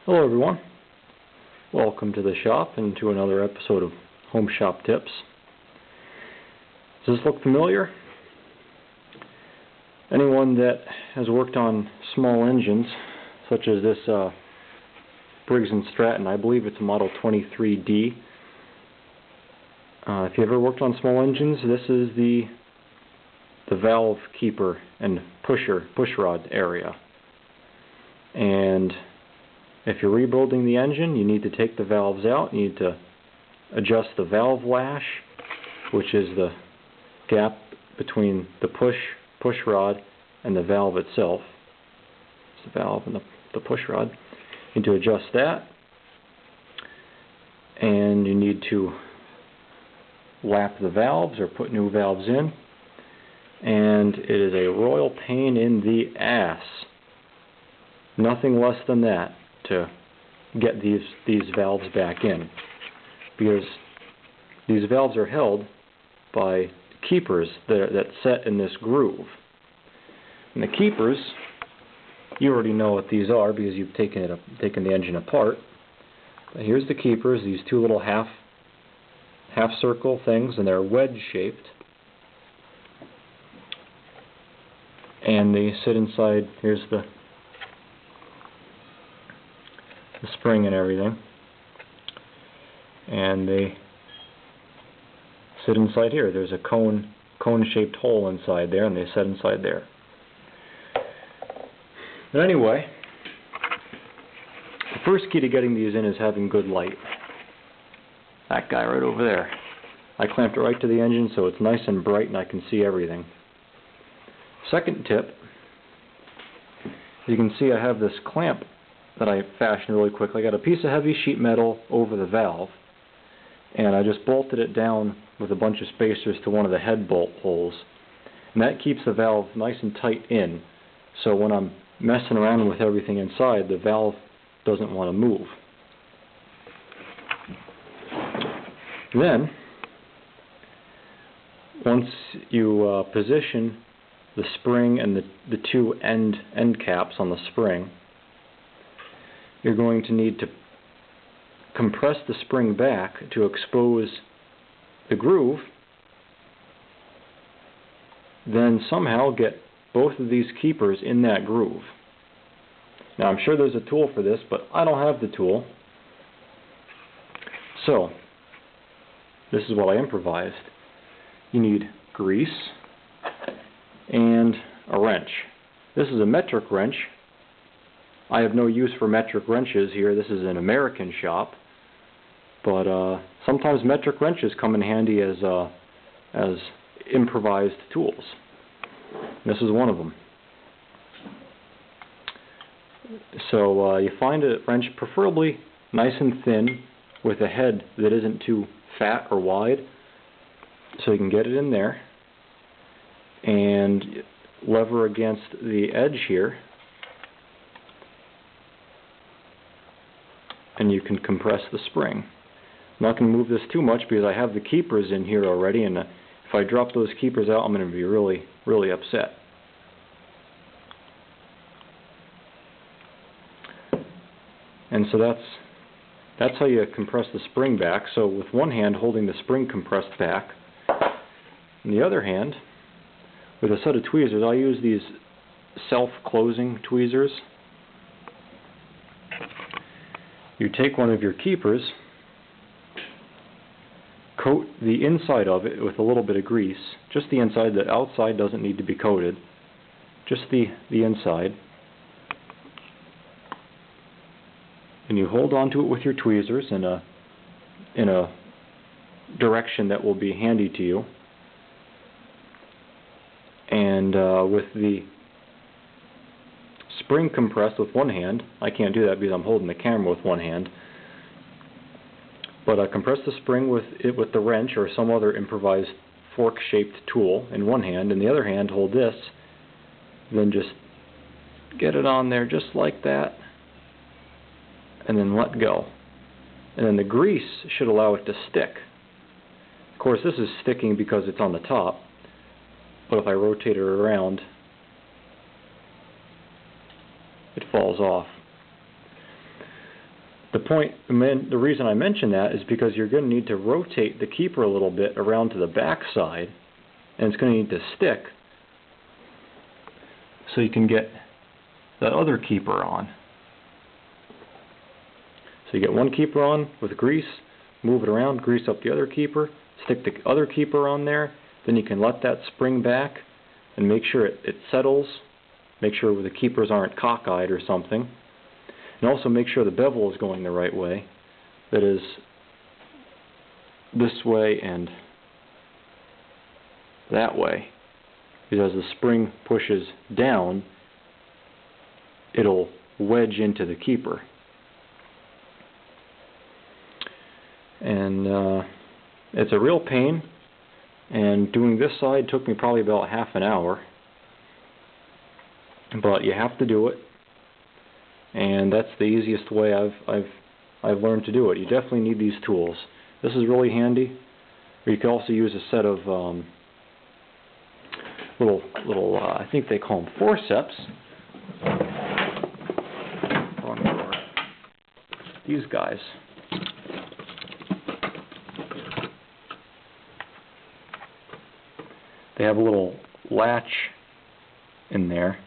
Hello everyone, welcome to the shop and to another episode of Home Shop Tips. Does this look familiar? Anyone that has worked on small engines, such as this Briggs & Stratton, I believe it's a Model 23D. If you ever worked on small engines, this is the valve keeper and push rod area. And if you're rebuilding the engine, you need to take the valves out. You need to adjust the valve lash, which is the gap between the push rod and the valve itself. It's the valve and the push rod. You need to adjust that, and you need to lap the valves or put new valves in. And it is a royal pain in the ass. Nothing less than that to get these valves back in, because these valves are held by keepers that set in this groove. And the keepers, you already know what these are because you've taken the engine apart. But here's the keepers, these two little half circle things, and they're wedge shaped. And they sit inside. Here's the spring and everything, and they sit inside here. There's a cone-shaped hole inside there, and they sit inside there. But anyway, the first key to getting these in is having good light. That guy right over there. I clamped it right to the engine so it's nice and bright and I can see everything. Second tip, you can see I have this clamp that I fashioned really quickly. I got a piece of heavy sheet metal over the valve, and I just bolted it down with a bunch of spacers to one of the head bolt holes, and that keeps the valve nice and tight in, so when I'm messing around with everything inside, the valve doesn't want to move. Then, once you position the spring and the two end caps on the spring, you're going to need to compress the spring back to expose the groove, then somehow get both of these keepers in that groove. Now I'm sure there's a tool for this, but I don't have the tool. So, this is what I improvised. You need grease and a wrench. This is a metric wrench. I have no use for metric wrenches here. This is an American shop, but sometimes metric wrenches come in handy as improvised tools. This is one of them. So you find a wrench preferably nice and thin with a head that isn't too fat or wide, so you can get it in there and lever against the edge here, and you can compress the spring. I'm not going to move this too much because I have the keepers in here already, and if I drop those keepers out, I'm going to be really, really upset. And so that's how you compress the spring back. So with one hand holding the spring compressed back, and the other hand with a set of tweezers. I use these self-closing tweezers. You take one of your keepers, coat the inside of it with a little bit of grease, just the inside. The outside doesn't need to be coated, just the inside. And you hold onto it with your tweezers in a direction that will be handy to you. And with the spring compressed with one hand, I can't do that because I'm holding the camera with one hand, but I compress the spring with the wrench or some other improvised fork-shaped tool in one hand, and the other hand hold this, then just get it on there just like that, and then let go. And then the grease should allow it to stick. Of course, this is sticking because it's on the top, but if I rotate it around, it falls off. The reason I mention that is because you're going to need to rotate the keeper a little bit around to the back side, and it's going to need to stick so you can get the other keeper on. So you get one keeper on with grease, move it around, grease up the other keeper, stick the other keeper on there, then you can let that spring back and make sure it settles, make sure the keepers aren't cockeyed or something, and also make sure the bevel is going the right way, that is this way and that way, because as the spring pushes down, it'll wedge into the keeper. And it's a real pain, and doing this side took me probably about half an hour, but you have to do it, and that's the easiest way I've learned to do it. You definitely need these tools. This is really handy. Or you can also use a set of little I think they call them forceps. These guys. They have a little latch in there.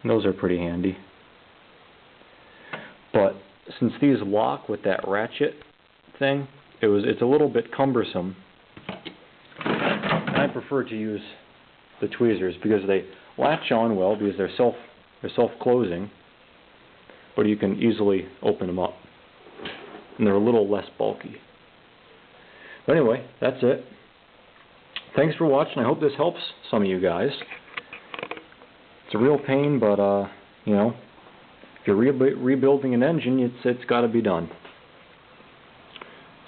And those are pretty handy. But since these lock with that ratchet thing, it's a little bit cumbersome. And I prefer to use the tweezers because they latch on well because they're self-closing, but you can easily open them up. And they're a little less bulky. But anyway, that's it. Thanks for watching. I hope this helps some of you guys. It's a real pain, but you know, if you're rebuilding an engine, it's got to be done.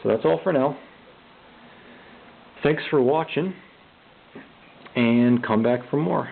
So that's all for now. Thanks for watching, and come back for more.